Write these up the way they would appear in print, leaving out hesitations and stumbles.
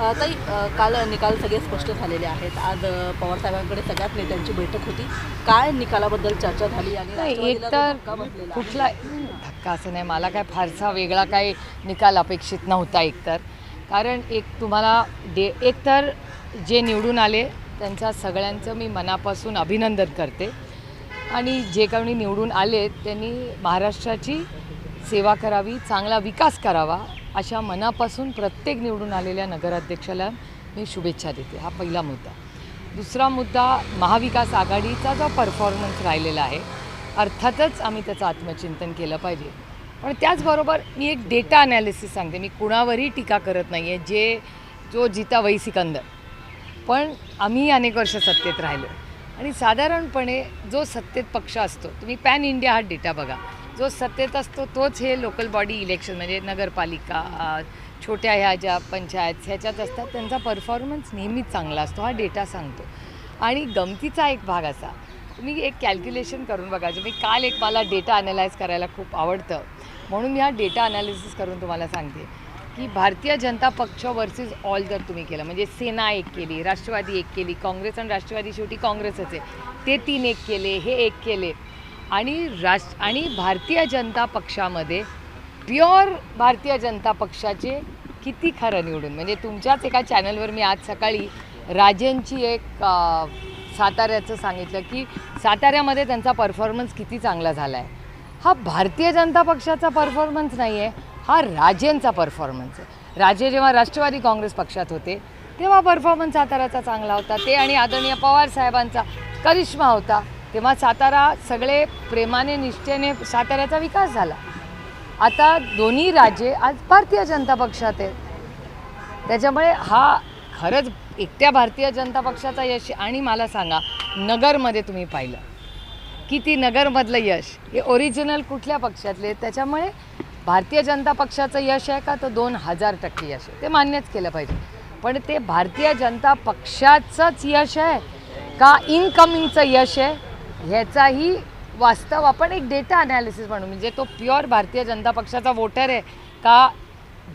ताई, काल निकाल सगळे स्पष्ट झालेले आहेत. आज पवारसाहेबांकडे सगळ्याच नेत्यांची बैठक होती. काय निकालाबद्दल चर्चा झाली आणि नाही, एक राष्ट्रवादीला जो तर धक्का बसलेला आहे? कुठला धक्का असं नाही, मला काय फारसा वेगळा काही निकाल अपेक्षित नव्हता. एकतर कारण तुम्हाला एकतर जे निवडून आले त्यांच्या सगळ्यांचं मी मनापासून अभिनंदन करते आणि जे कोणी निवडून आले त्यांनी महाराष्ट्राची सेवा करावी, चांगला विकास करावा, अशा मनापासून प्रत्येक निवडून आलेल्या नगराध्यक्षाला मी शुभेच्छा देते. हा पहिला मुद्दा. दुसरा मुद्दा, महाविकास आघाडीचा जो परफॉर्मन्स राहिलेला आहे, अर्थातच आम्ही त्याचं आत्मचिंतन केलं पाहिजे. पण त्याचबरोबर मी एक डेटा ॲनालिसिस सांगते. मी कुणावरही टीका करत नाही आहे. जो जिता वही सिकंदर. पण आम्ही अनेक वर्ष सत्तेत राहिलो आणि साधारणपणे जो सत्तेत पक्ष असतो, तुम्ही पॅन इंडिया हा डेटा बघा, जो सत्तेत असतो तोच हे लोकल बॉडी इलेक्शन म्हणजे नगरपालिका, छोट्या ह्या ज्या पंचायत ह्याच्यात असतात, त्यांचा परफॉर्मन्स नेहमीच चांगला असतो. हा डेटा सांगतो. आणि गमतीचा एक भाग असा, तुम्ही एक कॅल्क्युलेशन करून बघा. मी काल मला डेटा ॲनालाइज करायला खूप आवडतं, म्हणून मी हा डेटा ॲनालिसिस करून तुम्हाला सांगते की भारतीय जनता पक्ष वर्सेस ऑल जर तुम्ही केलं, म्हणजे सेना एक केली, राष्ट्रवादी एक केली, काँग्रेस आणि राष्ट्रवादी शेवटी काँग्रेसच आहे, ते 3 एक केले, हे एक केले, आणि भारतीय जनता पक्षामध्ये प्युअर भारतीय जनता पक्षाचे किती खरं निवडून, म्हणजे तुमच्याच एका चॅनलवर मी आज सकाळी राजेंची एक साताऱ्याचं सांगितलं की साताऱ्यामध्ये त्यांचा परफॉर्मन्स किती चांगला झाला आहे. हा भारतीय जनता पक्षाचा परफॉर्मन्स नाही आहे, हा राजेंचा परफॉर्मन्स आहे. राजे जेव्हा राष्ट्रवादी काँग्रेस पक्षात होते तेव्हा परफॉर्मन्स साताऱ्याचा चांगला होता. ते आणि आदरणीय पवार साहेबांचा करिश्मा होता. तेव्हा सातारा सगळे प्रेमाने निष्ठेने साताऱ्याचा विकास झाला. आता दोन्ही राजे आज भारतीय जनता पक्षात आहेत. त्याच्यामुळे हा खरंच एकट्या भारतीय जनता पक्षाचा यश. आणि मला सांगा, नगरमध्ये तुम्ही पाहिलं किती नगरमधलं यश हे ओरिजिनल कुठल्या पक्षातले. त्याच्यामुळे भारतीय जनता पक्षाचं यश आहे का, तर 2000% यश आहे. ते मान्यच केलं पाहिजे. पण ते भारतीय जनता पक्षाचंच यश आहे का इनकमिंगचं यश आहे, ह्याचाही वास्तव आपण एक डेटा ॲनालिसिस म्हणू. म्हणजे तो प्युअर भारतीय जनता पक्षाचा वोटर आहे का,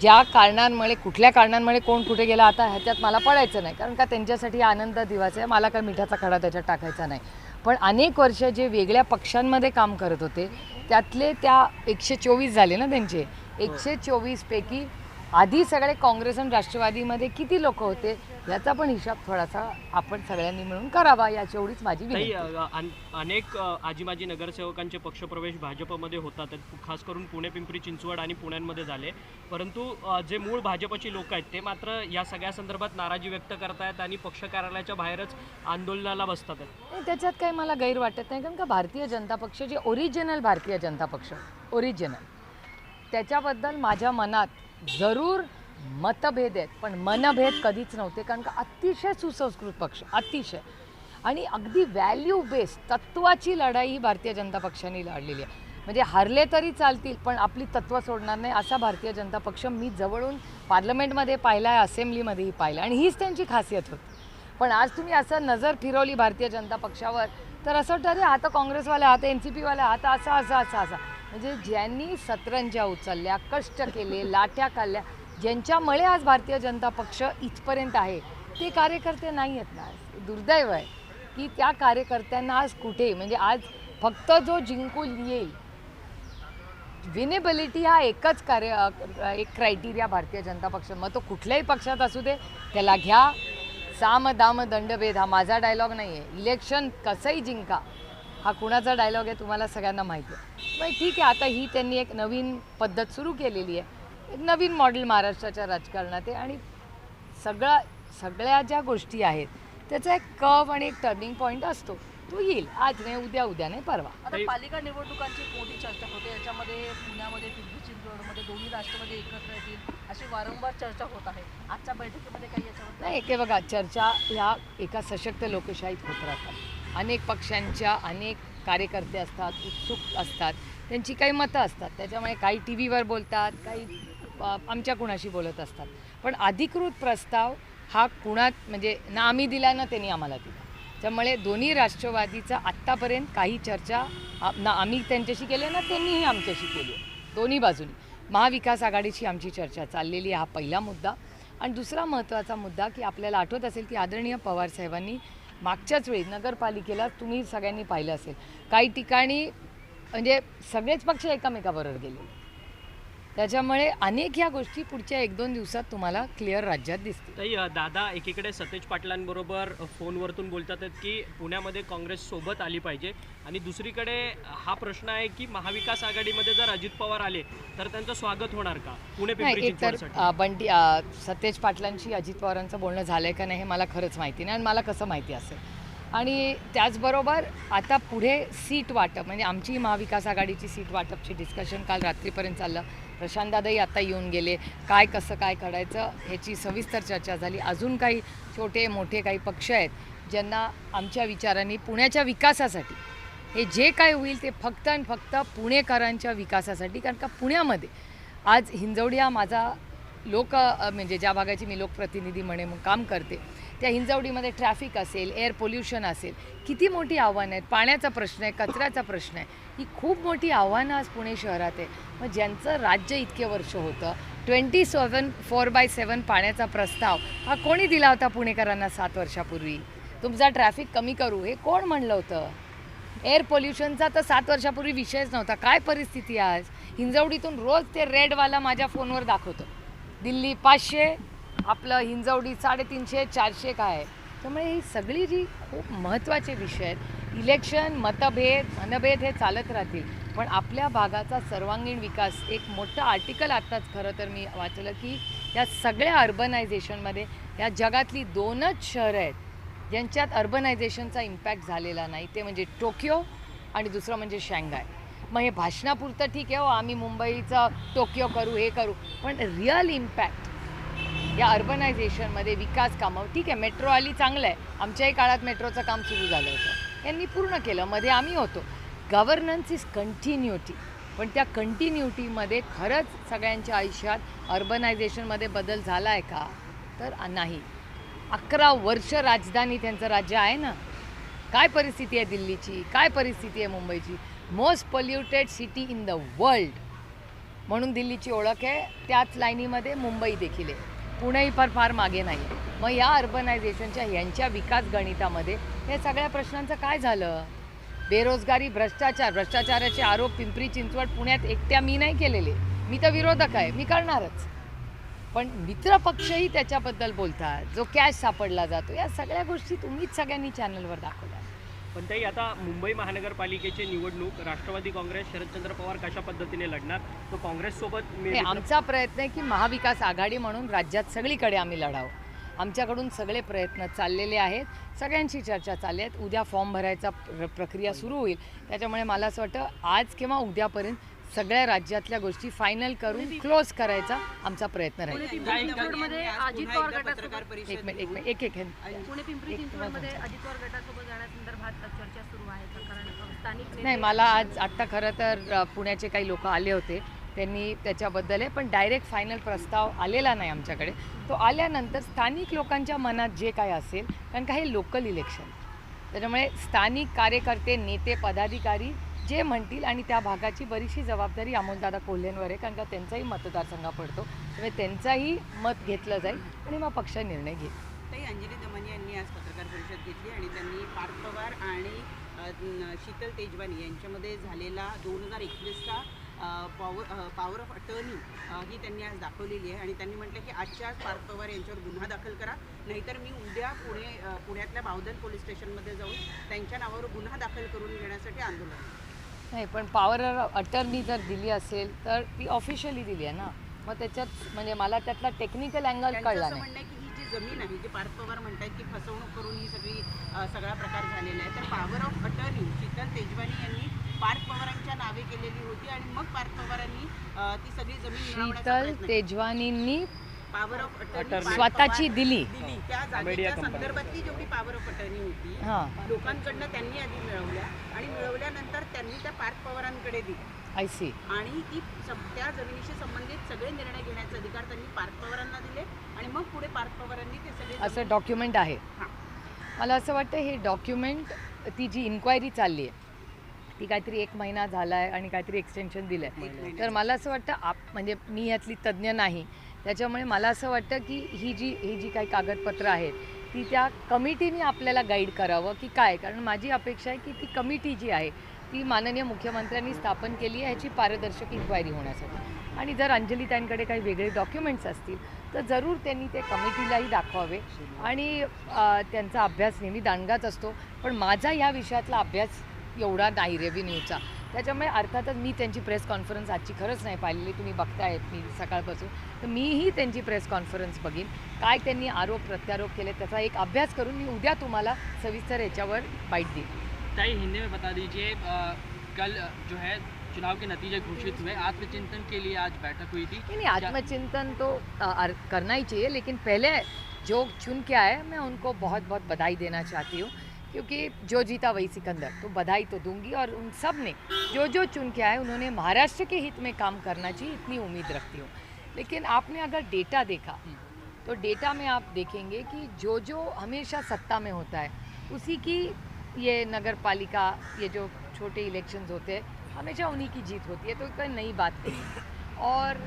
ज्या कारणांमुळे कुठल्या कारणांमुळे कोण कुठे गेला आता ह्याच्यात मला पडायचं नाही, कारण का त्यांच्यासाठी आनंद दिवस आहे. मला काय मिठाचा खडा त्याच्यात टाकायचा नाही. पण अनेक वर्ष जे वेगळ्या पक्षांमध्ये काम करत होते त्यातले त्या 124 झाले ना त्यांचे, 124 पैकी आधी सगळे काँग्रेस आणि राष्ट्रवादीमध्ये किती लोक होते याचा पण हिसाब थोडासा आपण सगळ्यांनी मिळून करावा, याची एवढीच माझी विनंती. अनेक आजी माजी नगरसेवकांचे पक्षप्रवेश भाजपमध्ये होतात, खास करून पुणे, पिंपरी चिंचवड आणि पुण्यांमध्ये झाले. परंतु जे मूळ भाजपची लोक आहेत ते मात्र या सगळ्या संदर्भात नाराजी व्यक्त करतायत आणि पक्ष कार्यालयाच्या बाहेरच आंदोलनाला बसतात. त्याच्यात काही मला गैर वाटत नाही, कारण का भारतीय जनता पक्ष जे ओरिजिनल भारतीय जनता पक्ष ओरिजिनल, त्याच्याबद्दल माझ्या मनात जरूर मतभेद आहेत, पण मनभेद कधीच नव्हते. कारण का अतिशय सुसंस्कृत पक्ष, अतिशय, आणि अगदी व्हॅल्यू बेस्ड तत्त्वाची लढाई ही भारतीय जनता पक्षाने लढलेली आहे. म्हणजे हरले तरी चालतील पण आपली तत्त्व सोडणार नाही, असा भारतीय जनता पक्ष मी जवळून पार्लमेंटमध्ये पाहिला आहे, असेंब्लीमध्येही पाहिला, आणि हीच त्यांची खासियत होती. पण आज तुम्ही असं नजर फिरवली भारतीय जनता पक्षावर तर असं वाटतं, आता काँग्रेसवाले, आता NCPवाले, आता असा म्हणजे ज्यांनी सतरंज्या उचलल्या, कष्ट केले, लाट्या काढल्या, ज्यांच्यामुळे आज भारतीय जनता पक्ष इथपर्यंत आहे, ते कार्यकर्ते नाही आहेत ना. दुर्दैव आहे की त्या कार्यकर्त्यांना आज कुठे, म्हणजे आज फक्त जो जिंकून येईल, विनेबिलिटी हा एकच एक क्रायटेरिया भारतीय जनता पक्ष, मग तो कुठल्याही पक्षात असू दे, त्याला घ्या. साम दाम दंडभेद हा माझा डायलॉग नाही आहे. इलेक्शन कसंही जिंका हा कुणाचा डायलॉग आहे तुम्हाला सगळ्यांना माहिती आहे. मग ठीक आहे, आता ही त्यांनी एक नवीन पद्धत सुरू केलेली आहे, एक नवीन मॉडेल महाराष्ट्राच्या राजकारणात आहे, आणि सगळ्या ज्या गोष्टी आहेत त्याचा एक कर्व आणि एक टर्निंग पॉईंट असतो. तो येईल, आज नाही, उद्या नाही, परवा. आता पालिका निवडणुकांची मोठी चर्चा होते. याच्यामध्ये पुण्यामध्ये, पिंपरी चिंचवडमध्ये दोन्ही राष्ट्रवादी एकत्र येतील अशी वारंवार चर्चा होत आहे. आजच्या बैठकीमध्ये काही याच्यावर नाही. हे बघा, चर्चा ह्या एका सशक्त लोकशाहीत होत राहतात. अनेक पक्षांच्या अनेक कार्यकर्ते असतात, उत्सुक असतात, त्यांची काही मतं असतात, त्याच्यामुळे काही TV वर बोलतात, काही आमच्या कुणाशी बोलत असतात. पण अधिकृत प्रस्ताव हा कुणात, म्हणजे ना आम्ही दिला ना त्यांनी आम्हाला दिला. त्यामुळे दोन्ही राष्ट्रवादीचा आत्तापर्यंत काही चर्चा ना आम्ही त्यांच्याशी केली ना त्यांनीही आमच्याशी केली. दोन्ही बाजूनी महाविकास आघाडीची आमची चर्चा चाललेली आहे. हा पहिला मुद्दा. आणि दुसरा महत्त्वाचा मुद्दा की आपल्याला आठवत असेल की आदरणीय पवारसाहेबांनी मागच्याच वेळी नगरपालिकेला तुम्ही सगळ्यांनी पाहिलं असेल काही ठिकाणी म्हणजे सगळेच पक्ष एकमेकाबरोबर गेले. त्याच्यामुळे अनेक ह्या गोष्टी पुढच्या 1-2 दिवसात तुम्हाला क्लिअर राज्यात दिसतील. ताई, दादा एकीकडे सतेज पाटलांबरोबर फोनवरतून बोलतात आहेत की पुण्यामध्ये काँग्रेस सोबत आली पाहिजे आणि दुसरीकडे हा प्रश्न आहे की महाविकास आघाडीमध्ये जर अजित पवार आले तर त्यांचं स्वागत होणार का पुणे पिंपरी नाही, एकतर चिंचवडसाठी? बंटी सतेज पाटलांशी अजित पवारांचं बोलणं झालं आहे का नाही हे मला खरंच माहिती नाही आणि मला कसं माहिती असेल. आणि त्याचबरोबर आता पुढे सीट वाटप म्हणजे आमची महाविकास आघाडीची सीट वाटपची डिस्कशन काल रात्रीपर्यंत चाललं. प्रशांतदादाही आता येऊन गेले. काय कसं काय करायचं ह्याची सविस्तर चर्चा झाली. अजून काही छोटे मोठे काही पक्ष आहेत ज्यांना आमच्या विचारांनी पुण्याच्या विकासासाठी हे जे काय होईल ते फक्त आणि फक्त पुणेकरांच्या विकासासाठी. कारण का पुण्यामध्ये आज हिंजवडी हा माझा म्हणजे ज्या भागाची मी लोकप्रतिनिधी म्हणून काम करते त्या हिंजवडीमध्ये ट्रॅफिक असेल, एअर पोल्युशन असेल, किती मोठी आव्हानं आहेत. पाण्याचा प्रश्न आहे, कचऱ्याचा प्रश्न आहे. ही खूप मोठी आव्हानं आज पुणे शहरात आहे. मग ज्यांचं राज्य इतके वर्ष होतं 24/7 पाण्याचा प्रस्ताव हा कोणी दिला होता पुणेकरांना 7 वर्षापूर्वी? तुमचा ट्रॅफिक कमी करू हे कोण म्हणलं होतं? एअर पोल्युशनचा तर 7 वर्षापूर्वी विषयच नव्हता. काय परिस्थिती आहे आज? हिंजवडीतून रोज ते रेडवाला माझ्या फोनवर दाखवतो दिल्ली 500, आपलं हिंजवडी 350, 400 काय आहे. त्यामुळे ही सगळी जी खूप महत्त्वाचे विषय आहेत. इलेक्शन, मनभेद हे चालत राहतील पण आपल्या भागाचा सर्वांगीण विकास. एक मोठं आर्टिकल आत्ताच खरं तर मी वाचलं की या सगळ्या अर्बनायझेशनमध्ये या जगातली 2च शहरं आहेत ज्यांच्यात अर्बनायझेशनचा इम्पॅक्ट झालेला नाही. ते म्हणजे टोकियो आणि दुसरं म्हणजे शांघाय. मग हे भाषणापुरतं ठीक आहे, आम्ही मुंबईचं टोकियो करू हे करू पण रिअल इम्पॅक्ट या अर्बनायझेशनमध्ये विकास कामं ठीक आहे. मेट्रो आली चांगलं आहे. आमच्याही काळात मेट्रोचं काम सुरू झालं होतं, यांनी पूर्ण केलं, मध्ये आम्ही होतो. Governance is continuity. पण त्या कंटिन्युटीमध्ये खरंच सगळ्यांच्या आयुष्यात अर्बनायझेशनमध्ये बदल झाला आहे का? तर नाही. 11 वर्ष राजधानी त्यांचं राज्य आहे ना. काय परिस्थिती आहे दिल्लीची, काय परिस्थिती आहे मुंबईची? Most polluted city in the world म्हणून दिल्लीची ओळख आहे. त्याच लाईनीमध्ये मुंबई देखील आहे. पुणेही फार मागे नाही. मग या अर्बनायझेशनच्या यांच्या विकास गणितामध्ये हे सगळ्या प्रश्नांचं काय झालं? बेरोजगारी, भ्रष्टाचाराचे आरोप पिंपरी चिंचवड पुण्यात एकट्या मी नाही केलेले. मी तर विरोधक आहे, मी करणारच. पण मित्रपक्षही त्याच्याबद्दल बोलतात. जो कॅश सापडला जातो या सगळ्या गोष्टी तुम्हीच सगळ्यांनी चॅनलवर दाखवल्या. पण ताई, आता मुंबई महानगरपालिकेची निवडणूक राष्ट्रवादी काँग्रेस शरदचंद्र पवार कशा पद्धतीने लढणार? तो काँग्रेससोबत आमचा प्रयत्न आहे की महाविकास आघाडी म्हणून राज्यात सगळीकडे आम्ही लढावं. आमच्याकडून सगळे प्रयत्न चाललेले आहेत. सगळ्यांची चर्चा चालली आहेत. उद्या फॉर्म भरायचा प्रक्रिया सुरू होईल. त्याच्यामुळे मला असं वाटतं आज किंवा उद्यापर्यंत सगळ्या राज्यातल्या गोष्टी फायनल करून क्लोज करायचा आमचा प्रयत्न राहील. पुणे पिंपरी चिंचवडमध्ये अजित पवार गटासोबत जाण्यासंदर्भात चर्चा सुरू आहे का? कारण स्थानिक नाही, मला आत्ता खरं तर पुण्याचे काही लोक आले होते, त्यांनी त्याच्याबद्दल आहे पण डायरेक्ट फायनल प्रस्ताव आलेला नाही आमच्याकडे. तो आल्यानंतर स्थानिक लोकांच्या मनात जे काय असेल, कारण का हे लोकल इलेक्शन त्याच्यामुळे स्थानिक कार्यकर्ते, नेते, पदाधिकारी जे म्हणतील आणि त्या भागाची बरीचशी जबाबदारी अमोलदादा कोल्हेंवर आहे कारण का त्यांचाही मतदारसंघ पडतो. त्यामुळे त्यांचाही मत घेतलं जाईल आणि मग पक्ष निर्णय घेईल. ताई, अंजली दमनी यांनी आज पत्रकार परिषद घेतली आणि त्यांनी पार्थ पवार आणि शीतल तेजवानी यांच्यामध्ये झालेला 2021चा पॉवर ऑफ अटर्नी ही त्यांनी आज दाखवलेली आहे आणि त्यांनी म्हटलं की आजच्या पार्थ पवार यांच्यावर गुन्हा दाखल करा, नाहीतर मी उद्या पुण्यातल्या बावधन पोलीस स्टेशनमध्ये जाऊन त्यांच्या नावावर गुन्हा दाखल करून घेण्यासाठी आंदोलन. नाही, पण पॉवर अटर्नी जर दिली असेल तर ती ऑफिशियली दिली आहे ना. मग त्याच्यात म्हणजे मला त्यातला टेक्निकल अँगल कळला नाही. म्हणणं आहे की ही जी जमीन आहे, जी पार्थ पवार म्हणतात की फसवणूक करून ही सगळा प्रकार झालेला आहे, तर power of attorney Sheetal Tejwani यांनी पार्थ पवारांच्या नावे केलेली होती आणि मग पार्थ पवारांनी ती सगळी जमीन शीतल तेजवानींनी पॉवर ऑफ अटर्नी स्वतःची दिली. त्या जागेच्या संदर्भातली जेवढी पॉवर ऑफ अटर्नी होती लोकांकडनं त्यांनी आधी मिळवल्या आणि मिळवल्यानंतर त्यांनी त्या पार्थ पवारांकडे दिली. I see. आणि ती त्या जमिनीशी संबंधित सगळे निर्णय घेण्याचे अधिकार त्यांनी पार्थ पवारांना दिले आणि मग पुढे पार्थ पवारांनी ते सगळे असं डॉक्युमेंट आहे. मला असं वाटतं हे डॉक्युमेंट ती जी इन्क्वायरी चालली आहे ती काहीतरी 1 महिना झाला आहे आणि काहीतरी एक्सटेन्शन दिलं आहे. तर मला असं वाटतं म्हणजे मी यातली तज्ज्ञ नाही त्याच्यामुळे मला असं वाटतं की ही जी काही कागदपत्रं आहेत ती त्या कमिटीने आपल्याला गाईड करावं की काय, कारण माझी अपेक्षा आहे की ती कमिटी जी आहे ती माननीय मुख्यमंत्र्यांनी स्थापन केली आहे ह्याची पारदर्शक इन्क्वायरी होण्यासाठी. आणि जर अंजलीताईंकडे काही वेगळे डॉक्युमेंट्स असतील तर जरूर त्यांनी ते कमिटीलाही दाखवावे. आणि त्यांचा अभ्यास नेहमी दांडगाच असतो, पण माझा या विषयातला अभ्यास एवढा नाही रेव्हेन्यूचा. त्याच्यामुळे अर्थातच मी त्यांची प्रेस कॉन्फरन्स आजची खरंच नाही पाहिलेली, तुम्ही बघताय मी सकाळपासून, तर मीही त्यांची प्रेस कॉन्फरन्स बघीन, काय त्यांनी आरोप प्रत्यारोप केले त्याचा एक अभ्यास करून मी उद्या तुम्हाला सविस्तर याच्यावर बाईट देईन. ताई, हिंदी में बता दीजिए, कल जो है चुनाव के नतीजे घोषित हुए, आत्मचिंतन के लिए आज बैठक हुई थी। नहीं, आत्मचिंतन तो करना ही चाहिए, लेकिन पहले जो चुन के आए मैं उनको बहुत बहुत बधाई देना चाहती हूँ, क्योंकि जो जीता वही सिकंदर, तो बधाई तो दूंगी। और उन सब ने जो चुन के आए उन्होंने महाराष्ट्र के हित में काम करना चाहिए, इतनी उम्मीद रखती हूँ। लेकिन आपने अगर डेटा देखा तो डेटा में आप देखेंगे कि जो हमेशा सत्ता में होता है उसी की ये नगर पालिका, ये जो छोटे इलेक्शंस होते हैं हमेशा उन्हीं की जीत होती है, तो कोई नई बात नहीं है। और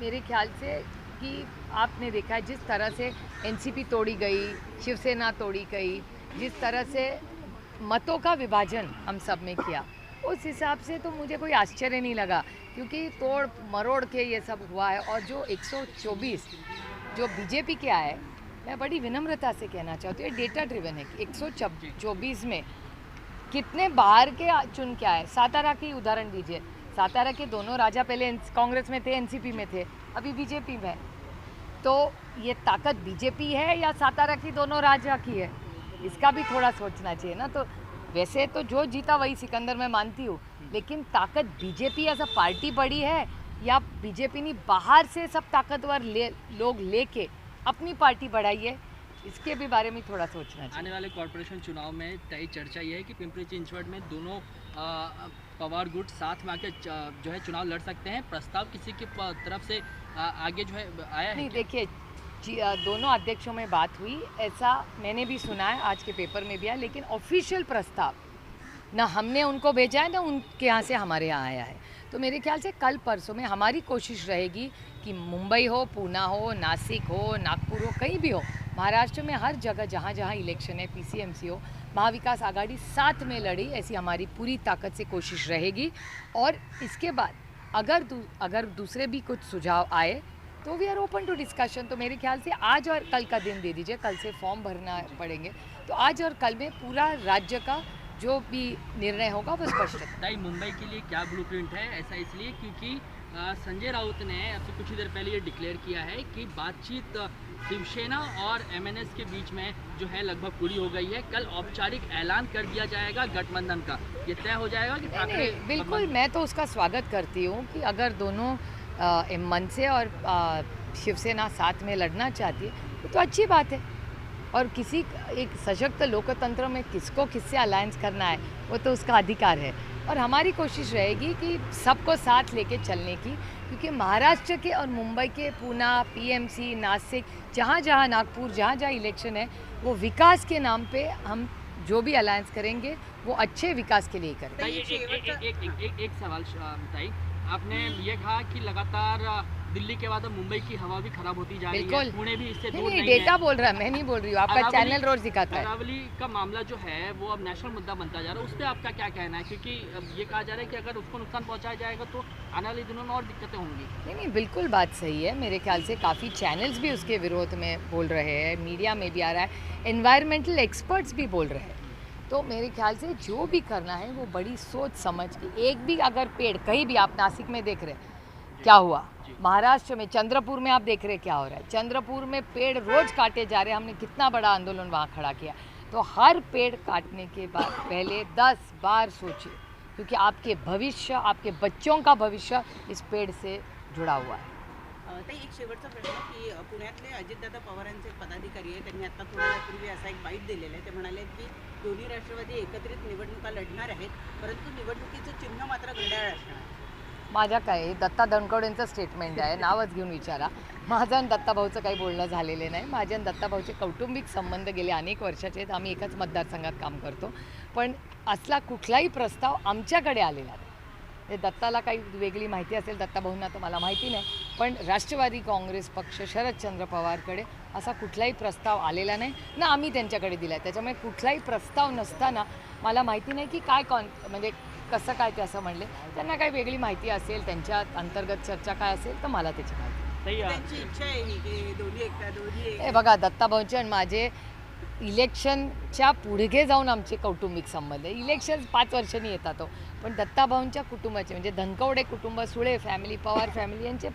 मेरे ख्याल से कि आपने देखा है जिस तरह से एनसीपी तोड़ी गई, शिवसेना तोड़ी गई, जिस तरह से मतों का विभाजन हम सब में किया, उस हिसाब से तो मुझे कोई आश्चर्य नहीं लगा, क्योंकि तोड़ मरोड़ के ये सब हुआ है। और जो 124 जो बीजेपी के आए, मैं बड़ी विनम्रता से कहना चाहती हूँ, डेटा ड्रिवन है कि 124 में कितने बाहर के चुन के आए। सातारा की उदाहरण दीजिए, सातारा के दोनों राजा पहले कांग्रेस में थे, एनसीपी में थे, अभी बीजेपी में। तो ये ताकत बीजेपी है या सातारा की दोनों राजा की है, इसका भी थोड़ा सोचना चाहिए ना। तो वैसे तो जो जीता वही सिकंदर मैं मानती हूँ, लेकिन ताकत बीजेपी एज अ पार्टी बड़ी है या बीजेपी ने बाहर से सब ताकतवर लोग लेके अपनी पार्टी बढ़ाई है, इसके भी बारे में थोड़ा सोचना चाहिए। आने वाले कॉर्पोरेशन चुनाव में तय चर्चा ये है कि पिंपरी चिंचवड में दोनों पवार गुट साथ में आके जो है चुनाव लड़ सकते हैं। प्रस्ताव किसी की तरफ से आगे जो है आया है? नहीं, देखिए दोनों अध्यक्षों में बात हुई, ऐसा मैंने भी सुना है, आज के पेपर में भी आया, लेकिन ऑफिशियल प्रस्ताव ना हमने उनको भेजा है ना उनके यहाँ से हमारे यहाँ आया है। तो मेरे ख्याल से कल परसों में हमारी कोशिश रहेगी कि मुंबई हो, पूना हो, नासिक हो, नागपुर हो, कहीं भी हो, महाराष्ट्र में हर जगह जहाँ जहाँ इलेक्शन है, पीसीएमसी हो, महाविकास आघाड़ी साथ में लड़ी, ऐसी हमारी पूरी ताकत से कोशिश रहेगी। और इसके बाद अगर दूसरे भी कुछ सुझाव आए तो we are open to discussion. तो मेरे ख्याल से आज और कल का दिन दे दीजिए, कल से फॉर्म भरना पड़ेंगे, तो आज और कल में पूरा राज्य का जो भी निर्णय होगा वो स्पष्ट है। ताई, मुंबई के लिए क्या ब्लूप्रिंट है? ऐसा इसलिए क्योंकि संजय राउत ने अभी कुछ ही देर पहले ये डिक्लेयर किया है कि बातचीत शिवसेना और एमएनएस के बीच में जो है लगभग पूरी हो गई है। कल औपचारिक ऐलान कर दिया जाएगा गठबंधन का, ये तय हो जाएगा कि ठाकरे? बिल्कुल, मैं तो उसका स्वागत करती हूँ कि अगर दोनों मनसे और शिवसेना साथ में लड़ना चाहती है तो अच्छी बात है। और किसी एक सशक्त लोकतंत्र में किससे अलायंस करना है वो तो उसका अधिकार है। और हमारी कोशिश रहेगी कि सबको साथ लेके चलने की, क्योंकि महाराष्ट्र के और मुंबई के, पूना, पीएमसी, नासिक, जहाँ जहाँ नागपुर, जहाँ जहाँ इलेक्शन है, वो विकास के नाम पे हम जो भी अलायंस करेंगे वो अच्छे विकास के लिए ही करेंगे। ताई, एक सवाल ताई, आपने ये कहा कि लगातार दिल्ली के बाद अब मुंबई की हवा भी खराब होती जा रही है, पुणे भी इससे दूर नहीं डेटा है। बोल रहा है, मैं नहीं बोल रही हूँ, आपका चैनल रोज दिखाता है। अरावली का मामला जो है वो अब नेशनल मुद्दा बनता जा रहा है, उस पर आपका क्या कहना है? क्योंकि अब ये कहा जा रहा है कि अगर उसको नुकसान पहुंचाया जाएगा तो आने वाले दिनों में और दिक्कतें होंगी। नहीं, बिल्कुल बात सही है। मेरे ख्याल से काफ़ी चैनल्स भी उसके विरोध में बोल रहे हैं, मीडिया में भी आ रहा है, एनवायरमेंटल एक्सपर्ट्स भी बोल रहे हैं। तो मेरे ख्याल से जो भी करना है वो बड़ी सोच समझ के, एक भी अगर पेड़ कहीं भी, आप नासिक में देख रहे हैं क्या हुआ, महाराष्ट्र में चंद्रपुर में आप देख रहे हैं क्या हो रहा है, चंद्रपुर में पेड़ रोज काटे जा रहे हैं, हमने कितना बड़ा आंदोलन वहाँ खड़ा किया। तो हर पेड़ काटने के बाद पहले 10 बार सोचिए, क्योंकि आपके भविष्य, आपके बच्चों का भविष्य इस पेड़ से जुड़ा हुआ है। ताई, एक शेवटचा प्रश्न की पुण्यातले अजितदादा पवारांचे एक पदाधिकारी आहे, त्यांनी आता थोड्या वेळापूर्वी असा एक बाईट दिलेला आहे। ते म्हणाले की दोन्ही राष्ट्रवादी एकत्रित निवडणुका लढणार आहेत, परंतु निवडणुकीचं चिन्ह मात्र घड्याळ असणार आहे। माझ्या काय दत्ता दणकवडेंचं स्टेटमेंट आहे, नावच घेऊन विचारा। माझं आणि दत्ताभाऊचं काही बोलणं झालेलं नाही। माझे आणि दत्ताभाऊचे कौटुंबिक संबंध गेले अनेक वर्षाचे आहेत, आम्ही एकाच मतदारसंघात काम करतो, पण असला कुठलाही प्रस्ताव आमच्याकडे आलेला नाही। ते दत्ताला काही वेगळी माहिती असेल, दत्ताभाऊंना तर मला माहिती नाही, पण राष्ट्रवादी काँग्रेस पक्ष शरदचंद्र पवारकडे असा कुठलाही प्रस्ताव आलेला नाही ना आम्ही त्यांच्याकडे दिला आहे. त्याच्यामुळे कुठलाही प्रस्ताव नसताना मला माहिती नाही की काय म्हणजे कसं काय ते असं म्हणले. त्यांना काही वेगळी माहिती असेल, त्यांच्या अंतर्गत चर्चा काय असेल तर मला त्याची माहिती. त्यांची इच्छा आहे ही की दोन्ही हे बघा, दत्ताभाऊंचे आणि माझे इलेक्शनच्या पुढे जाऊन आमचे कौटुंबिक संबंध आहे. इलेक्शन 5 वर्षांनी येतात हो, पण दत्ताभाऊंच्या कुटुंबाचे म्हणजे धनकवडे कुटुंब, सुळे फॅमिली, पवार फॅमिली यांचे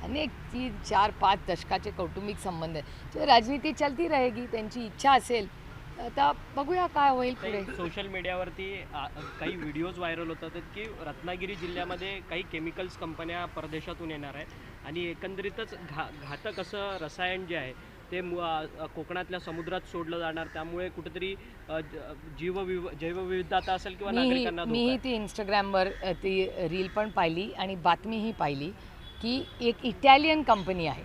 अनेक 3, 4, 5 दशकाचे कौटुंबिक संबंध आहेत. जे राजनीती चलती रहेगी. त्यांची इच्छा असेल आता बघूया काय होईल पुढे. सोशल मीडियावरती काही व्हिडिओज व्हायरल होतात की रत्नागिरी जिल्ह्यामध्ये काही केमिकल्स कंपन्या परदेशातून येणार आहेत आणि एकंदरीतच घातक असं रसायन जे आहे ते कोकणातल्या समुद्रात सोडलं जाणार, त्यामुळे कुठेतरी जैवविविधता असेल किंवा नागरिकांना धोका आहे. मी ती इंस्टाग्रामवर ती रील पण पाहिली आणि बातमीही पाहिली की एक इटॅलियन कंपनी आहे.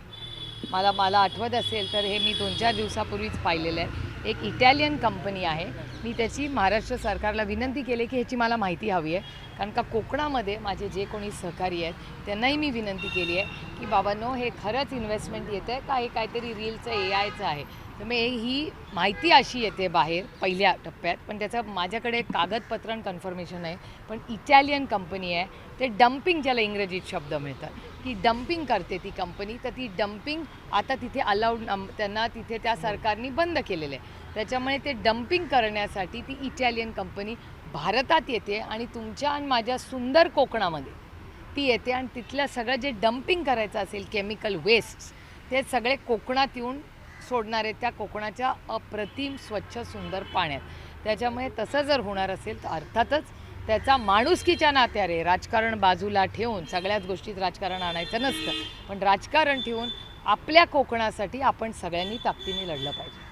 मला आठवत असेल तर हे मी 2-4 दिवसापूर्वीच पाहिलेलं आहे. एक इटॅलियन कंपनी आहे. मी त्याची महाराष्ट्र सरकारला विनंती केली की ह्याची मला माहिती हवी आहे, कारण का कोकणामध्ये माझे जे कोणी सहकारी आहेत त्यांनाही मी विनंती केली आहे की बाबांनो, हे खरंच इन्व्हेस्टमेंट येतं आहे का हे काहीतरी रीलचं AIचं आहे. तर मग ही माहिती अशी येते बाहेर पहिल्या टप्प्यात, पण त्याचं माझ्याकडे कागदपत्र आणि कन्फर्मेशन आहे. पण इटॅलियन कंपनी आहे, ते डम्पिंग ज्याला इंग्रजीत शब्द मिळतात की डम्पिंग करते ती कंपनी. तर ती डम्पिंग आता तिथे अलाउड, त्यांना तिथे त्या सरकारने बंद केलेलं आहे. त्याच्यामुळे ते डम्पिंग करण्यासाठी ती इटॅलियन कंपनी भारतात येते आणि तुमच्या आणि माझ्या सुंदर कोकणामध्ये ती येते आणि तिथलं सगळं जे डम्पिंग करायचं असेल केमिकल वेस्ट ते सगळे कोकणात येऊन सोडणार आहेत, त्या कोकणाच्या अप्रतिम स्वच्छ सुंदर पाण्यात. त्याच्यामुळे तसं जर होणार असेल तर अर्थातच त्याचा माणुसकीच्या नात्याने राजकारण बाजूला ठेवून, सगळ्याच गोष्टीत राजकारण आणायचं नसतं, पण राजकारण ठेवून आपल्या कोकणासाठी आपण सगळ्यांनी ताकदीने लढलं पाहिजे.